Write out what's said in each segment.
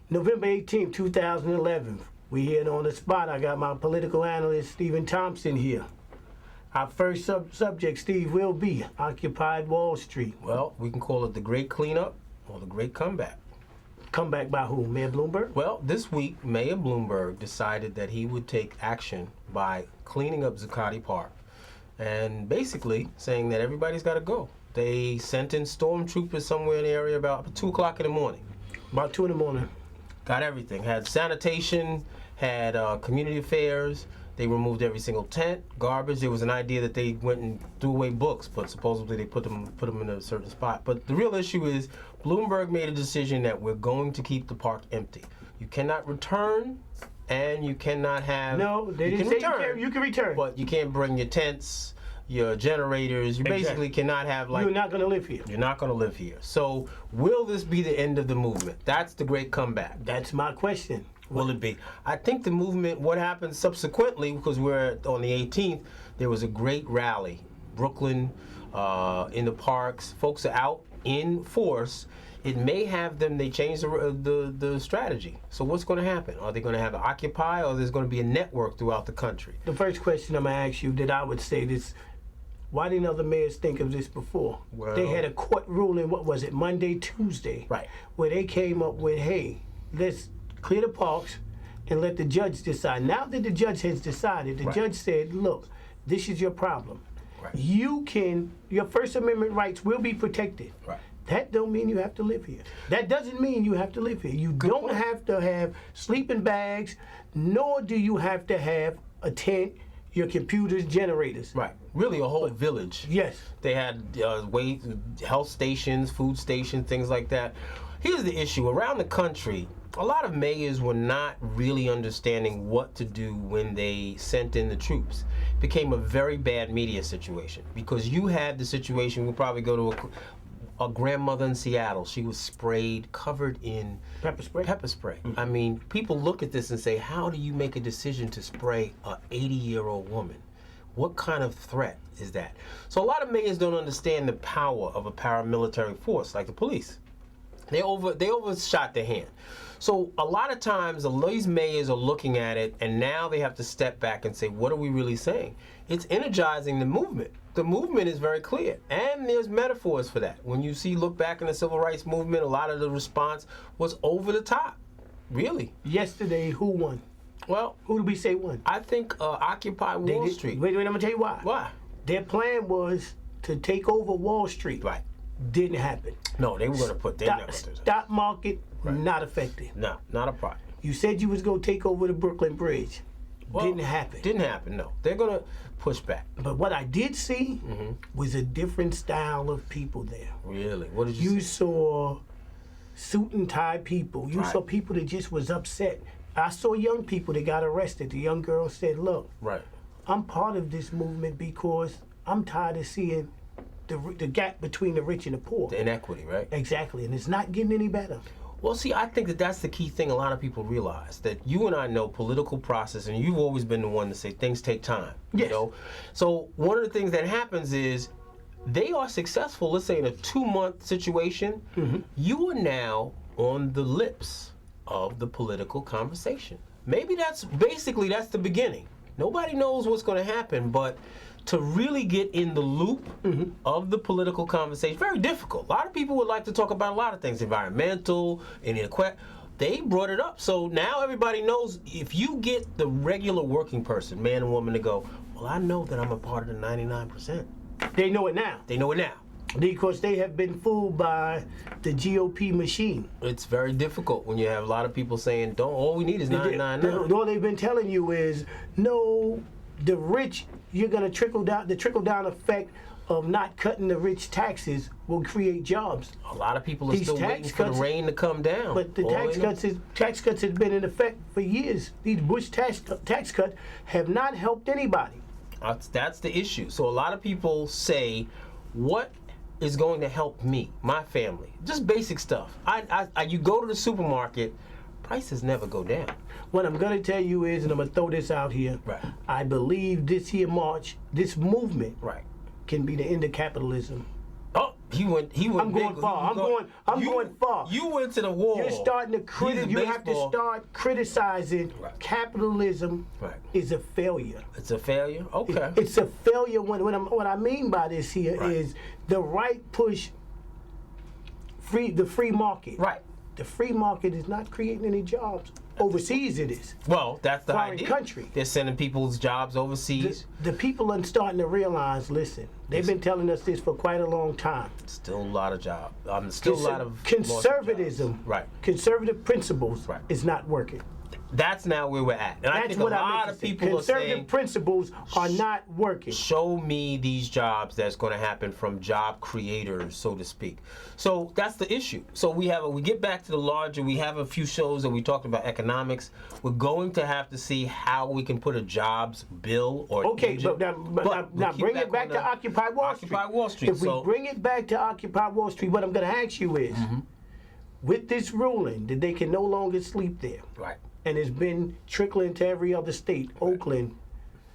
November 18th, 2011. We here on the spot. I got my political analyst, Steven Thompson, here. Our first subject, Steve, will be Occupy Wall Street. Well, we can call it the Great Cleanup or the Great Comeback. Comeback by who? Mayor Bloomberg? Well, this week, Mayor Bloomberg decided that he would take action by cleaning up Zucotti Park and basically saying that everybody's got to go. They sent in stormtroopers somewhere in the area about 2 o'clock in the morning. About 2 in the morning. Got everything. Had sanitation, had community affairs. They removed every single tent, garbage. There was an idea that they went and threw away books, but supposedly they put them in a certain spot. But the real issue is Bloomberg made a decision that we're going to keep the park empty. You cannot return, and you cannot have. No, they didn't say you can return, but you can't bring your tents, your generators. You basically cannot have like. You're not going to live here. You're not going to live here. So will this be the end of the movement? That's the great comeback. That's my question. Will it be? I think the movement, what happened subsequently, because we're on the 18th, there was a great rally. Brooklyn, in the parks, folks are out in force. It may have them, they changed the strategy. So what's going to happen? Are they going to have an Occupy, or there's going to be a network throughout the country? The first question I'm going to ask you, that I would say this, why didn't other mayors think of this before? Well, they had a court ruling, what was it, Monday, Tuesday, right, where they came up with, hey, let's clear the parks and let the judge decide. Now that the judge has decided, the judge said, look, this is your problem. Right. Your First Amendment rights will be protected. Right. That don't mean you have to live here. That doesn't mean you have to live here. You don't have to have sleeping bags, nor do you have to have a tent, your computers, generators. Right. Really a whole village. Yes. They had health stations, food stations, things like that. Here's the issue. Around the country, a lot of mayors were not really understanding what to do when they sent in the troops. It became a very bad media situation because you had the situation, we'll probably go to a grandmother in Seattle. She was sprayed, covered in pepper spray. Mm-hmm. I mean, people look at this and say, how do you make a decision to spray an 80-year-old woman? What kind of threat is that? So a lot of mayors don't understand the power of a paramilitary force like the police. They overshot their hand. So a lot of times these mayors are looking at it and now they have to step back and say, what are we really saying? It's energizing the movement. The movement is very clear, and there's metaphors for that. When you look back in the civil rights movement, a lot of the response was over the top, really. Yesterday, who won? Well, who did we say won? I think Occupy Wall Street. Wait, I'm gonna tell you why. Why? Their plan was to take over Wall Street. Right. Didn't happen. No, they were going to put their stock market, not affected. No, not a problem. You said you was going to take over the Brooklyn Bridge. Well, didn't happen. Didn't happen, no. They're going to push back. But what I did see was a different style of people there. Really? What did you see? You saw suit and tie people. You saw people that just was upset. I saw young people that got arrested. The young girl said, look, I'm part of this movement because I'm tired of seeing the gap between the rich and the poor. The inequity, right? Exactly, and it's not getting any better. Well, see, I think that's the key thing a lot of people realize, that you and I know political process, and you've always been the one to say things take time. Yes. You know? So one of the things that happens is they are successful, let's say in a 2-month situation, you are now on the lips of the political conversation. Maybe that's the beginning. Nobody knows what's going to happen, but to really get in the loop of the political conversation, very difficult. A lot of people would like to talk about a lot of things, environmental, inequality. They brought it up. So now everybody knows, if you get the regular working person, man and woman, to go, well, I know that I'm a part of the 99%. They know it now. They know it now. Because they have been fooled by the GOP machine. It's very difficult when you have a lot of people saying, all we need is 999. All they've been telling you is, no, the rich, you're going to trickle down. The trickle-down effect of not cutting the rich taxes will create jobs. A lot of people are still waiting for the rain to come down. But the tax cuts has been in effect for years. These Bush tax cuts have not helped anybody. That's the issue. So a lot of people say, what is going to help me, my family? Just basic stuff. You go to the supermarket, prices never go down. What I'm going to tell you is, and I'm going to throw this out here, I believe this here march, this movement, can be the end of capitalism. Oh, He went. I'm going big. far. I'm going far. You went to the wall. You're starting to you have to start criticizing capitalism. Right. Is a failure. It's a failure. Okay. It's a failure. What I mean by this here is the right push. The free market. Right. The free market is not creating any jobs. Overseas it is. Well, that's the Foreign idea. country. They're sending people's jobs overseas. The people are starting to realize, listen, they've been telling us this for quite a long time. Still a lot of jobs. Still a lot of conservatism. Right. Conservative principles is not working. That's now where we're at. And I think a lot of people are saying conservative principles are not working. Show me these jobs that's going to happen from job creators, so to speak. So that's the issue. So we get back to the larger. We have a few shows that we talked about economics. We're going to have to see how we can put a jobs bill or but now bring it back to Occupy Wall Street. Occupy Wall Street. If we bring it back to Occupy Wall Street, what I'm going to ask you is, with this ruling that they can no longer sleep there. Right. And it's been trickling to every other state, Oakland,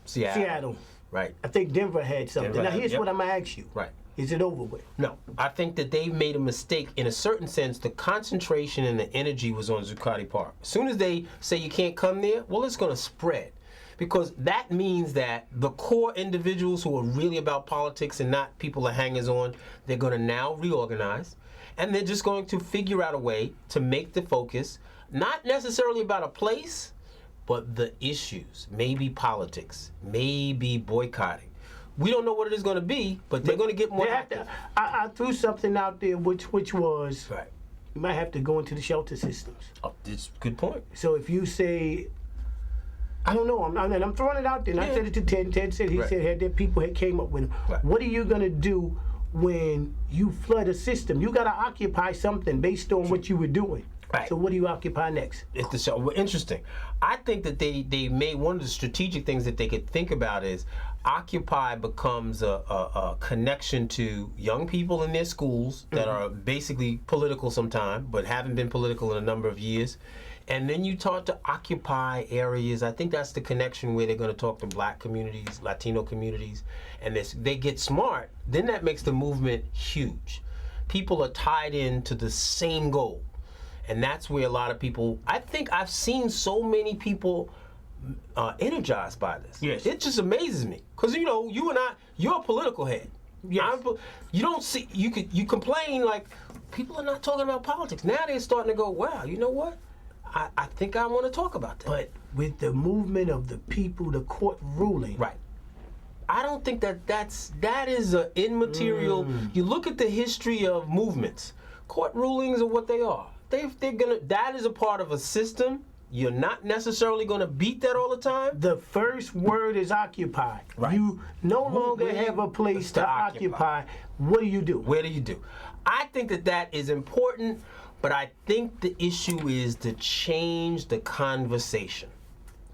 Seattle. Right. I think Denver had something. Now here's what I'm going to ask you. Right. Is it over with? No. I think that they've made a mistake. In a certain sense, the concentration and the energy was on Zucotti Park. As soon as they say you can't come there, well, it's going to spread. Because that means that the core individuals who are really about politics and not people that hangers-on, they're going to now reorganize. And they're just going to figure out a way to make the focus not necessarily about a place, but the issues. Maybe politics, maybe boycotting. We don't know what it is going to be, but they're going to get more active. I threw something out there which was, right. You might have to go into the shelter systems. Oh, that's a good point. So if you say, I don't know, I'm throwing it out there. And I said it to Ted. Ted said, said that people had came up with it. Right. What are you going to do when you flood a system? You got to occupy something based on what you were doing. Right. So what do you occupy next? It's the show. Well, interesting. I think that they made one of the strategic things that they could think about is Occupy becomes a connection to young people in their schools that are basically political sometime, but haven't been political in a number of years. And then you talk to Occupy areas. I think that's the connection where they're going to talk to Black communities, Latino communities, and they get smart. Then that makes the movement huge. People are tied into the same goal. And that's where a lot of people, I think I've seen so many people energized by this. Yes. It just amazes me. Because, you and I, you're a political head. Yes. You don't see, you complain like, people are not talking about politics. Now they're starting to go, wow, you know what? I think I want to talk about that. But with the movement of the people, the court ruling. Right. I don't think that is an immaterial, you look at the history of movements, court rulings are what they are. That is a part of a system. You're not necessarily gonna beat that all the time. The first word is occupy. Right. You no longer have a place to occupy. What do you do? Where do you do? I think that is important, but I think the issue is to change the conversation.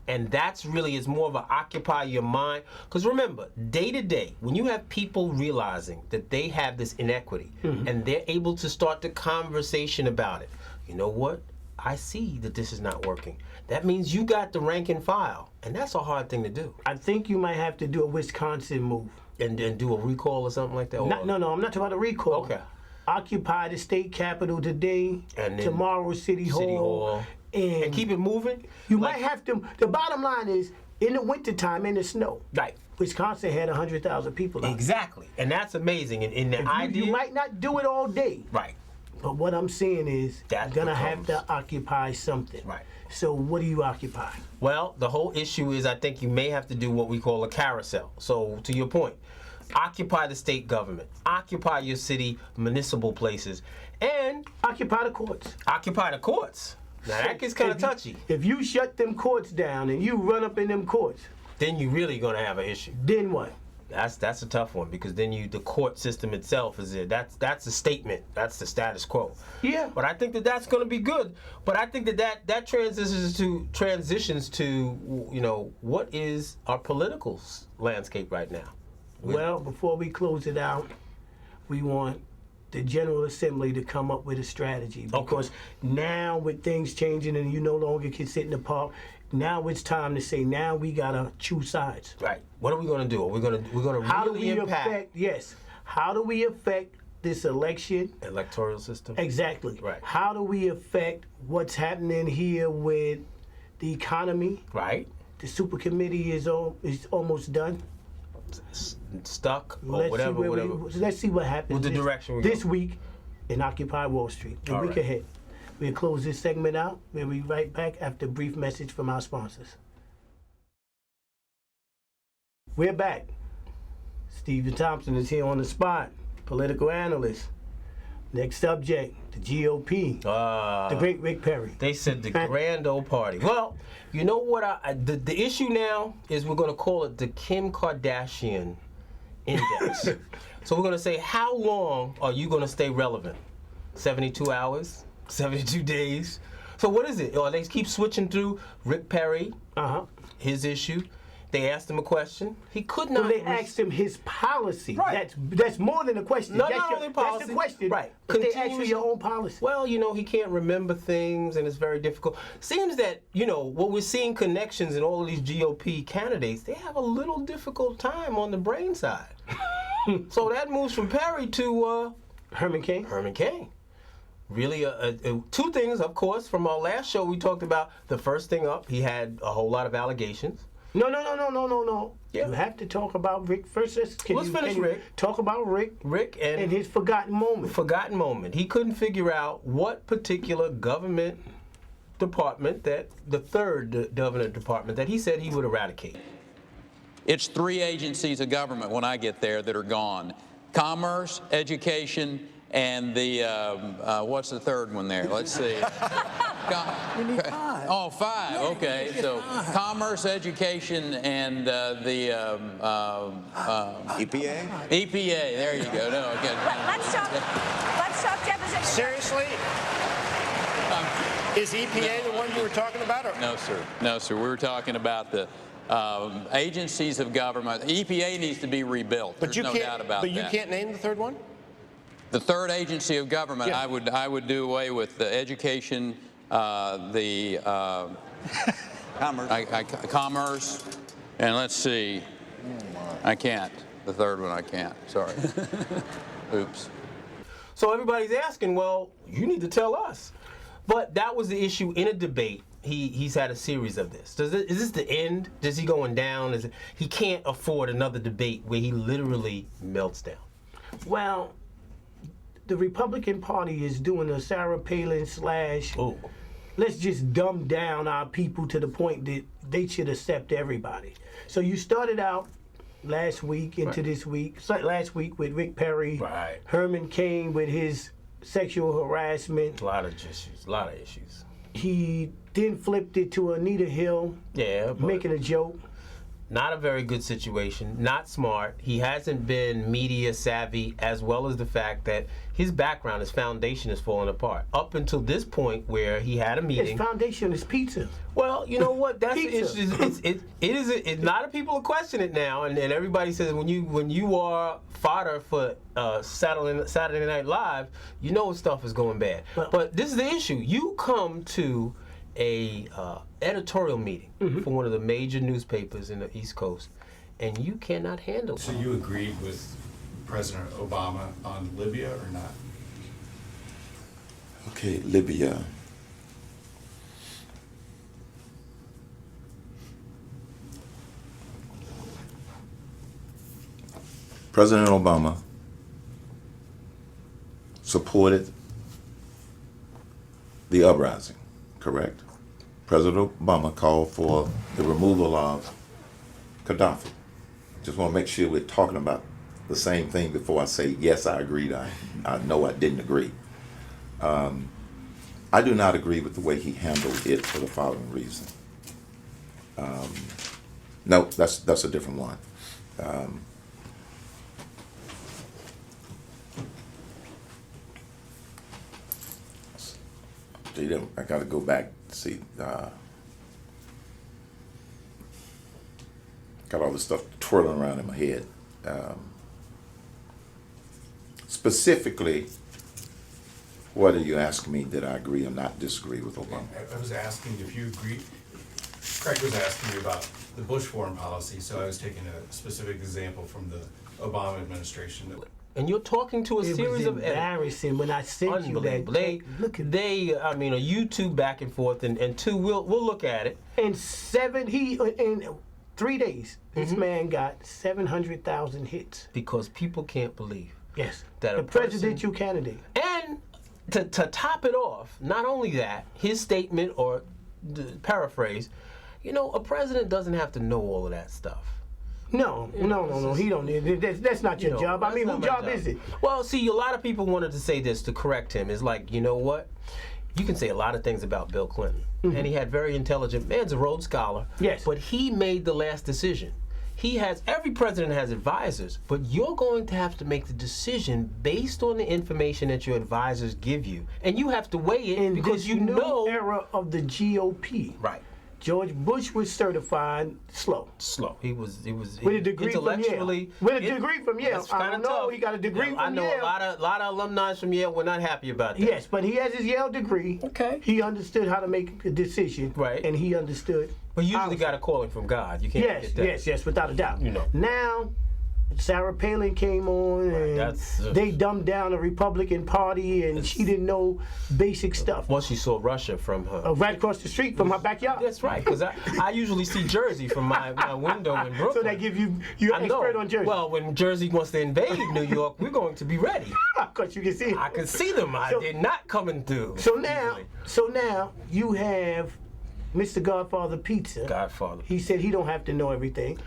And that's really, it's more of an occupy your mind. Because remember, day to day, when you have people realizing that they have this inequity and they're able to start the conversation about it, you know what? I see that this is not working. That means you got the rank and file. And that's a hard thing to do. I think you might have to do a Wisconsin move. And do a recall or something like that? No, I'm not talking about a recall. Okay. Occupy the state capitol today, and tomorrow City Hall. And keep it moving. You might have to. The bottom line is, in the wintertime, in the snow. Right. Wisconsin had 100,000 people out. Exactly. And that's amazing. And the idea. You might not do it all day. Right. But what I'm saying is, you're going to have to occupy something. Right. So what do you occupy? Well, the whole issue is I think you may have to do what we call a carousel. So to your point, occupy the state government, occupy your city, municipal places, and occupy the courts. Occupy the courts. Now that gets kind of touchy. If you shut them courts down and you run up in them courts, then you're really going to have an issue. Then what? That's a tough one because then the court system itself is there. That's a statement. That's the status quo. Yeah. But I think that's going to be good. But I think that transitions to what is our political landscape right now. Well, before we close it out, we want the General Assembly to come up with a strategy because now with things changing and you no longer can sit in the park, now it's time to say now we gotta choose sides. Right. What are we gonna do? We're gonna really impact. How do we affect this election. Electoral system. Exactly. Right. How do we affect what's happening here with the economy? Right. The super committee is almost done. Stuck or whatever. Let's see what happens With the direction we this go. week in Occupy Wall Street. The week ahead. We'll close this segment out. We'll be right back after a brief message from our sponsors. We're back. Steven Thompson is here on the spot, political analyst. Next subject, the GOP, the great Rick Perry. They said the grand old party. Well, you know what? The issue now is we're going to call it the Kim Kardashian Index. So we're going to say, how long are you going to stay relevant? 72 hours? 72 days? So what is it? They keep switching through Rick Perry, his issue. They asked him a question. He could not. So they asked him his policy. Right. That's more than a question. No, not only policy. That's the question. Right. But they asked for your own policy. Well, he can't remember things, and it's very difficult. Seems that, what we're seeing connections in all of these GOP candidates, they have a little difficult time on the brain side. So that moves from Perry to Herman Cain. Herman Cain. Really, two things, of course, from our last show we talked about. The first thing up, he had a whole lot of allegations. No. Yeah. You have to talk about Rick first. Let's finish Rick. Talk about Rick. Rick and his forgotten moment. Forgotten moment. He couldn't figure out what particular government department, that the third government department, that he said he would eradicate. It's 3 agencies of government when I get there that are gone: commerce, education, and the what's the third one there? Let's see. We need 5. Oh, 5. Okay, so commerce, education, and the EPA. EPA. There you go. No, okay. Let's talk deposition. Seriously? Is EPA the one you were talking about? Or? No, sir. No, sir. We were talking about the agencies of government. EPA needs to be rebuilt. There's no doubt about that. But you can't name the third one? The third agency of government, Yeah. I would do away with the education, the commerce, and let's see. I can't. The third one I can't. Sorry. Oops. So everybody's asking, well, you need to tell us. But that was the issue in a debate. He's had a series of this. Is this the end? Is he going down? He can't afford another debate where he literally melts down. Well, the Republican Party is doing a Sarah Palin / let's just dumb down our people to the point that they should accept everybody. So you started out last week into this week, last week with Rick Perry, Herman Cain with his sexual harassment. A lot of issues. He then flipped it to Anita Hill, making a joke. Not a very good situation, not smart. He hasn't been media savvy, as well as the fact that his background, his foundation is falling apart. Up until this point where he had a meeting. His foundation is pizza. Well, you know what? That's the issue. It's a lot of people are questioning it now, and everybody says when you are fodder for Saturday Night Live, you know stuff is going bad. But this is the issue. You come to a editorial meeting for one of the major newspapers in the East Coast, and you cannot handle it. So you agreed with President Obama on Libya or not? Okay, Libya. President Obama supported the uprising, correct? President Obama called for the removal of Gaddafi. Just want to make sure we're talking about the same thing before I say, yes, I agreed, I know I didn't agree. I do not agree with the way he handled it for the following reason. No, that's a different one. I got to go back to see. Got all this stuff twirling around in my head. Specifically, what are you asking me? Did I agree or not disagree with Obama? I was asking if you agree. Craig was asking you about the Bush foreign policy, so I was taking a specific example from the Obama administration. and you're talking to a series of embarrassing when I sent you that. Look at a YouTube back and forth, and two, we'll look at it. In 3 days, this man got 700,000 hits. Because people can't believe. Yes. That the presidential candidate. And to top it off, not only that, his statement, or the paraphrase, a president doesn't have to know all of that stuff. No, he don't. That's not your job. I mean, whose job is it? Well, see, a lot of people wanted to say this to correct him. It's like, you know what? You can say a lot of things about Bill Clinton. And he had very intelligent, man's a Rhodes Scholar. Yes. But he made the last decision. Every president has advisors, but you're going to have to make the decision based on the information that your advisors give you. And you have to weigh it in because this new era of the GOP. Right. George Bush was certified slow. He was with a degree from Yale. With a degree from Yale. I don't know. He got a degree from Yale. I know a lot of alumni from Yale were not happy about that. Yes, but he has his Yale degree. Okay. He understood how to make a decision. Right. And he understood. But you usually got a calling from God. You can't get that. Yes, without a doubt. Now, Sarah Palin came on, and they dumbed down the Republican Party, and she didn't know basic stuff. Once she saw Russia from her. Right across the street from her backyard. That's right, because I usually see Jersey from my window in Brooklyn. So they give you're expert on Jersey. Well, when Jersey wants to invade New York, we're going to be ready. Because you can see. I can see them. They're not coming through. So now you have Mr. Godfather Pizza. Godfather. He said he don't have to know everything.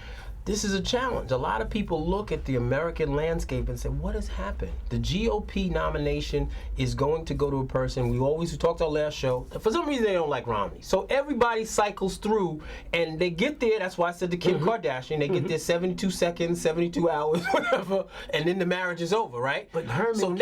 This is a challenge. A lot of people look at the American landscape and say, what has happened? The GOP nomination is going to go to a person. We talked our last show. For some reason, they don't like Romney. So everybody cycles through, and they get there. That's why I said to Kim Kardashian, they get there 72 seconds, 72 hours, whatever, and then the marriage is over, right? But Herman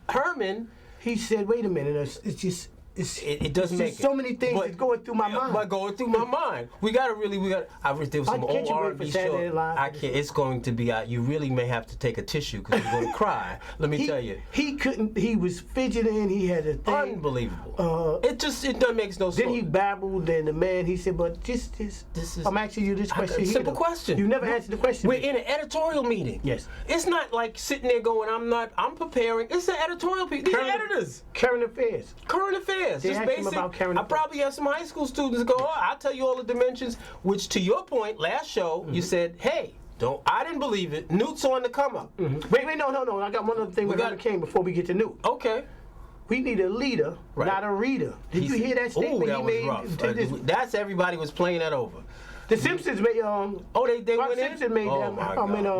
Herman, he said, wait a minute, it's just... It doesn't make so many things that's going through my mind. But going through my mind, there was some old R&B show. I can't. It's going to be. You really may have to take a tissue because you're going to cry. Let me tell you. He couldn't. He was fidgeting. He had a thing. Unbelievable. It doesn't make no sense. Then he babbled, and the man he said, "But this is. I'm asking you this question. Simple question. You never answered the question. We're in an editorial meeting. Yes. It's not like sitting there going, I'm preparing. It's an editorial meeting. These are editors. Current affairs. Just basic. I probably have some high school students go, I'll tell you all the dimensions, which to your point, last show, you said, hey, I didn't believe it. Newt's on the come up. Wait, no. I got one other thing we got to came before we get to Newt. Okay. We need a leader, not a reader. Did you hear that statement that he was made? Rough. That's everybody was playing that over. The Simpsons made. They went Simpson made that.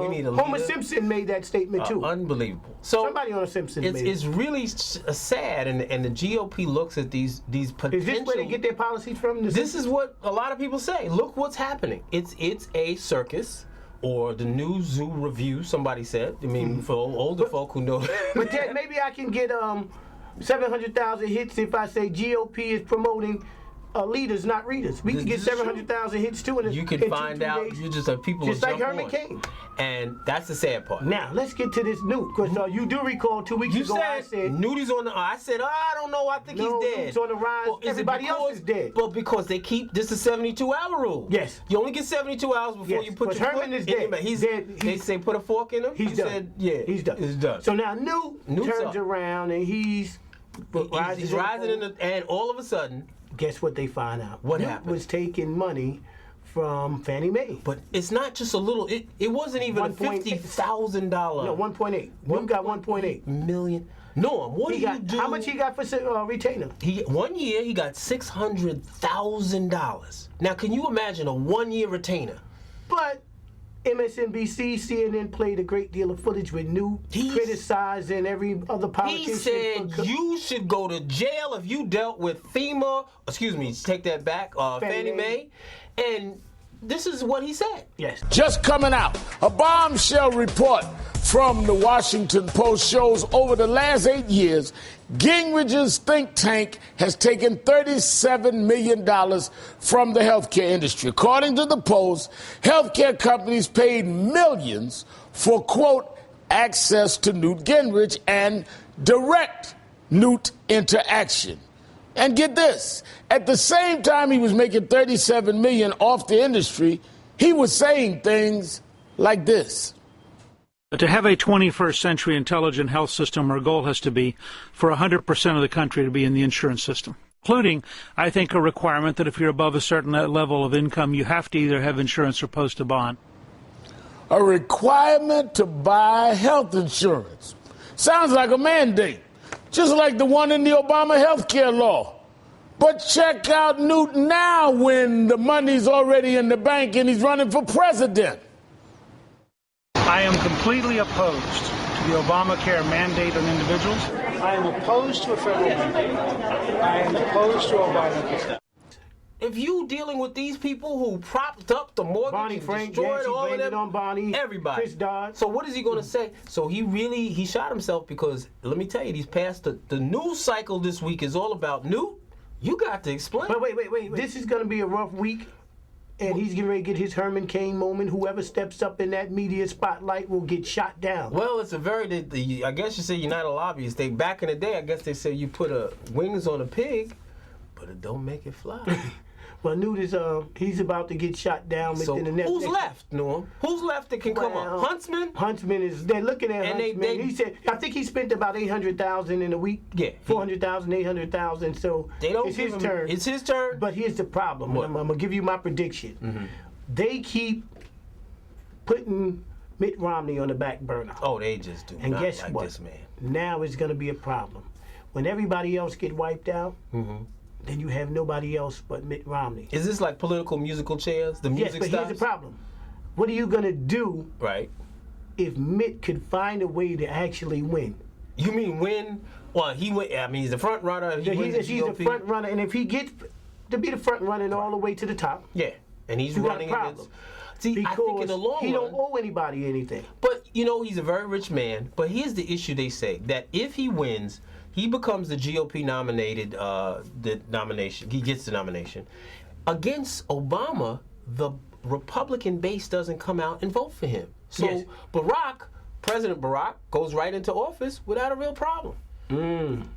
We need a Homer leader. Simpson made that statement too. Unbelievable. So somebody on the Simpsons made it. It's really sad, and the GOP looks at these potential. Is this where they get their policies from? This is what a lot of people say. Look what's happening. It's a circus. Or the new Zoo Review, somebody said. I mean, for older folk who know. But then maybe I can get 700,000 hits if I say GOP is promoting leaders, not readers. We can get 700,000 hits too. You can find out. Days. You just have people just like Herman Cain. And that's the sad part. Now let's get to this Newt, because you do recall 2 weeks ago I said Newt is on the. I said I don't know. I think he's dead. Newt's on the rise. Well, everybody else is dead. But because they keep this is 72-hour rule. Yes. You only get 72 hours before you put your Herman foot is dead. He's dead. They say put a fork in him. He's done. Said, he's done. He's done. So now Newt turns around and he's rising and all of a sudden. Guess what they find out? What Newt happened? Was taking money from Fannie Mae. But it's not just a little. It wasn't even $50,000. No, 1.8. Newt got 1.8 million. No, what do you do? How much he got for retainer? 1 year he got $600,000. Now, can you imagine a 1 year retainer? But MSNBC, CNN played a great deal of footage with Newt criticizing every other politician. He said you should go to jail if you dealt with take that back, Fannie Mae. And this is what he said. Yes. Just coming out, a bombshell report from the Washington Post shows over the last 8 years, Gingrich's think tank has taken $37 million from the healthcare industry. According to the Post, healthcare companies paid millions for, quote, access to Newt Gingrich and direct Newt into action. And get this, at the same time he was making $37 million off the industry, he was saying things like this. To have a 21st century intelligent health system, our goal has to be for 100% of the country to be in the insurance system, including, I think, a requirement that if you're above a certain level of income, you have to either have insurance or post a bond. A requirement to buy health insurance. Sounds like a mandate, just like the one in the Obama health care law. But check out Newton now when the money's already in the bank and he's running for president. I am completely opposed to the Obamacare mandate on individuals. I am opposed to a federal mandate. I am opposed to Obamacare. If you dealing with these people who propped up the mortgage Bonnie and Frank, destroyed all of them, on Bonnie, everybody. Chris Dodd. So what is he going to say? So he shot himself because, let me tell you, these past the news cycle this week is all about Newt. You got to explain. But wait. This is going to be a rough week. And he's getting ready to get his Herman Cain moment. Whoever steps up in that media spotlight will get shot down. Well, it's a I guess you say you're not a lobbyist. Back in the day, I guess they said you put wings on a pig, but it don't make it fly. Well, Newt is he's about to get shot down within the next. Who's left, Norm? Who's left that can come up? Huntsman? Huntsman is. They're looking at And Huntsman. He said, I think he spent about $800,000 in a week. Yeah, 400,000, 800,000. So it's his turn. It's his turn. But here's the problem. I'm gonna give you my prediction. Mm-hmm. They keep putting Mitt Romney on the back burner. Oh, they just do. And not guess like what? This man. Now it's gonna be a problem. When everybody else get wiped out. Mm-hmm. Then you have nobody else but Mitt Romney. Is this like political musical chairs? The music yes, but stops? here's the problem. What are you going to do if Mitt could find a way to actually win? You mean win? Well, he went. I mean, he's the front runner. He's the front runner, and if he gets to be the front runner all the way to the top, and he's running against. See, because I think in the long run, he don't owe anybody anything. But he's a very rich man. But here's the issue: they say that if he wins, he becomes the GOP nominated. The nomination. He gets the nomination against Obama. The Republican base doesn't come out and vote for him. So President Barack goes right into office without a real problem.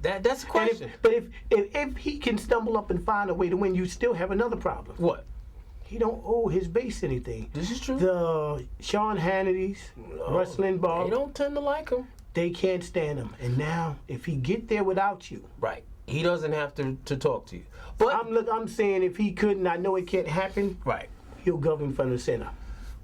That's the question. But if he can stumble up and find a way to win, you still have another problem. What? He don't owe his base anything. This is true. The Sean Hannity's, Rush Limbaugh. They don't tend to like him. They can't stand him. And now, if he get there without you, he doesn't have to talk to you. But I'm saying if he couldn't, I know it can't happen. He'll govern from the center.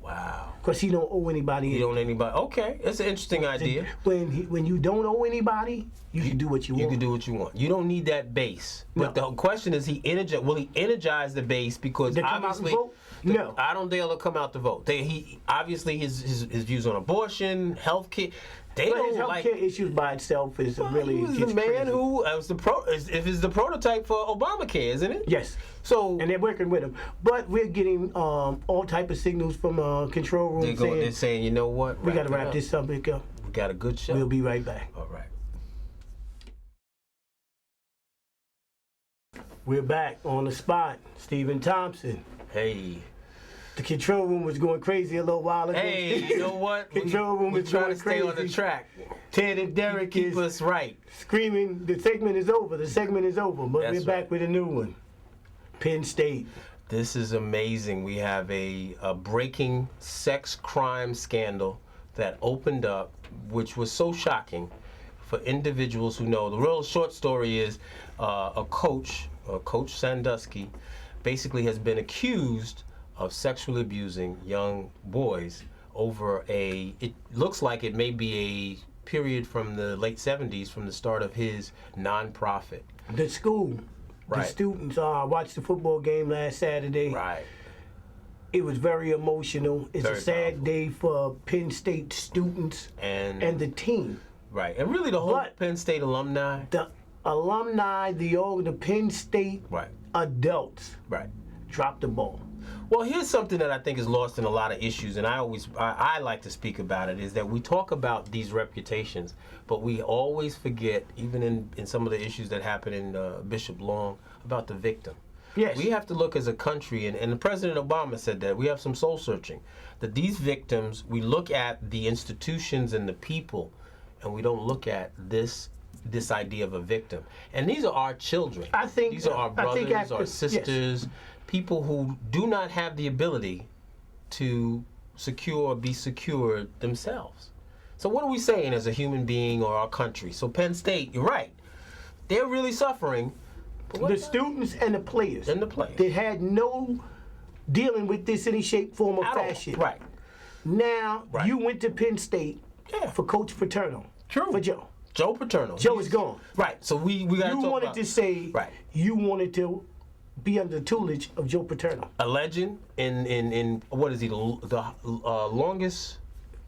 Wow. Because he don't owe anybody. He don't owe anybody. Okay, it's an interesting idea. When you don't owe anybody, you can do what you want. You can do what you want. You don't need that base. But the question is, will he energize the base? Because obviously, no, I don't think they'll come out to vote. He obviously his views on abortion, health care. They but don't his like healthcare issues by itself is really. He was the man who was the prototype for Obamacare, isn't it? Yes. So and they're working with him, but we're getting all type of signals from control room they're saying, you know what, we got to wrap this subject up. We got a good show. We'll be right back. All right. We're back on the spot. Steven Thompson. Hey. The control room was going crazy a little while ago. Hey, you know what? Control room is trying going to stay crazy on the track. Ted and Derek keep us right. Screaming, the segment is over. The segment is over. But That's we're back with a new one. Penn State. This is amazing. We have a breaking sex crime scandal that opened up, which was so shocking for individuals who know. The real short story is Coach Sandusky, basically has been accused of sexually abusing young boys over it looks like it may be a period from the late 70s, from the start of his nonprofit. The school. The students watched the football game last Saturday. It was very emotional. It's a sad day for Penn State students and the team. And really the whole Penn State alumni. The alumni, the Penn State adults dropped the ball. Well, here's something that I think is lost in a lot of issues, and I like to speak about it, is that we talk about these reputations, but we always forget, even in some of the issues that happen in Bishop Long, about the victim. Yes. We have to look as a country, and President Obama said that, we have some soul searching, that these victims, we look at the institutions and the people, and we don't look at this idea of a victim. And these are our children. I think these are our brothers, our sisters, people who do not have the ability to secure or be secure themselves. So what are we saying as a human being or our country? So Penn State, you're right. They're really suffering. The students and the players. And the players. They had no dealing with this in any shape, form, or At all. fashion. Right. Now, Right. you went to Penn State for Coach Paterno. True. For Joe. Joe Paterno. Joe is gone. Right. So we got to You talk wanted about to say right. you wanted to be under the tutelage of Joe Paterno. A legend in what is he, the longest?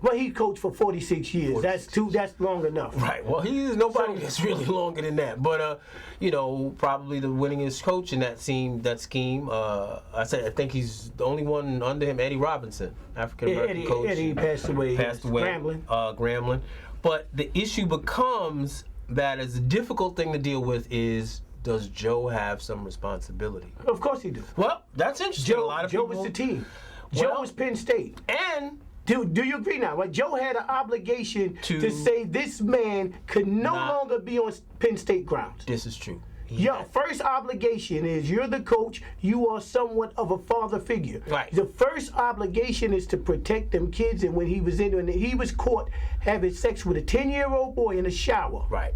Well, he coached for 46 years. 46. That's long enough. Right. Well, he is nobody that's really longer than that. But you know, probably the winningest coach in that scheme. I think he's the only one under him. Eddie Robinson, African American coach. Eddie passed away. Grambling. Grambling. But the issue becomes that is a difficult thing to deal with is, does Joe have some responsibility? Of course he does. Well, that's interesting. Joe, a lot of Joe people, was the team. Joe Well, was Penn State. And Do you agree now? Like Joe had an obligation to say this man could no longer be on Penn State grounds. This is true. Your first obligation is you're the coach. You are somewhat of a father figure. Right. The first obligation is to protect them kids. And when he was caught having sex with a 10-year-old boy in a shower. Right.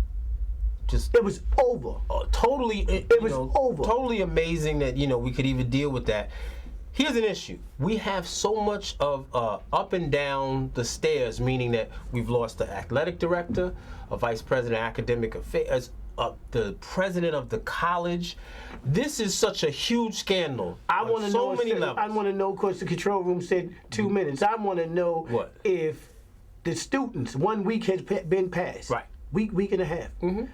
Just it was over. Totally. It was over. Totally amazing that we could even deal with that. Here's an issue. We have so much of up and down the stairs, meaning that we've lost the athletic director, a vice president of academic affairs, the president of the college. This is such a huge scandal. I want to know. Many levels. I want to know, because the control room said 2 minutes. I want to know if the students, 1 week has been passed. Right. Week and a half. Mm-hmm.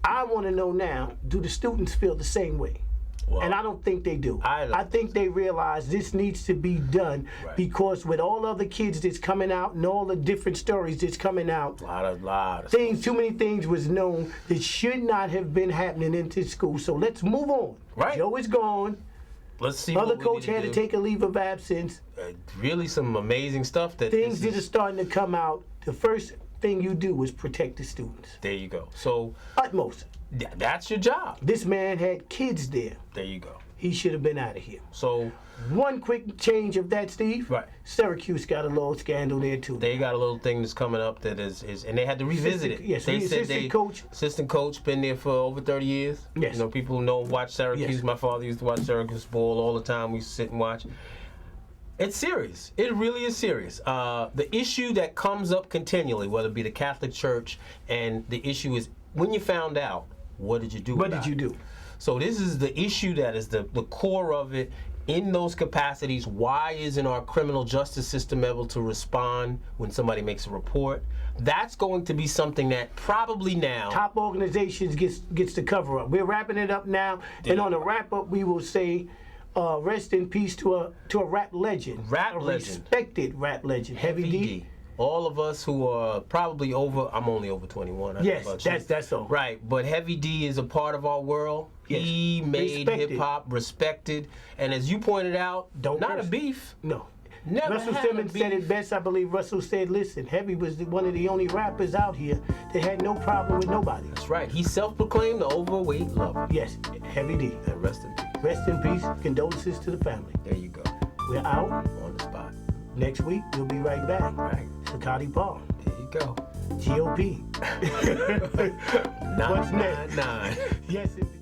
I want to know now, do the students feel the same way? Well, and I don't think they do. I think they realize this needs to be done because with all other kids that's coming out and all the different stories that's coming out, a lot of things, too many things was known that should not have been happening into school. So let's move on. Right. Joe is gone. Let's see. Other what coach had to take a leave of absence. Really, some amazing stuff that things that are starting to come out. The first thing you do is protect the students. There you go. So utmost. That's your job. This man had kids there. There you go. He should have been out of here. So one quick change of that, Steve. Right. Syracuse got a little scandal there too. They got a little thing that's coming up that is and they had to revisit it. Yes, they said assistant coach, been there for over 30 years. Yes. People who watch Syracuse. Yes. My father used to watch Syracuse Bowl all the time. We used to sit and watch. It's serious. It really is serious. The issue that comes up continually, whether it be the Catholic Church, and the issue is when you found out, what did you do? What did you do? So this is the issue that is the core of it. In those capacities, why isn't our criminal justice system able to respond when somebody makes a report? That's going to be something that probably now top organizations gets to cover up. We're wrapping it up now, and on the wrap up, we will say. Rest in peace to a rap legend. Respected rap legend. Heavy D. All of us who are probably over, I'm only over 21. Yes, that's all. Right, but Heavy D is a part of our world. Yes. He made hip-hop respected. And as you pointed out, not a beef. No. Never Russell Simmons said it best. I believe Russell said, listen, Heavy was one of the only rappers out here that had no problem with nobody. That's right. He self-proclaimed the overweight lover. Yes, Heavy D. And rest in peace. Rest in peace. Condolences to the family. There you go. We're out. On the spot. Next week, we'll be right back. Right. Zucotti Park. There you go. GOP. What's next? 999. Yes, indeed.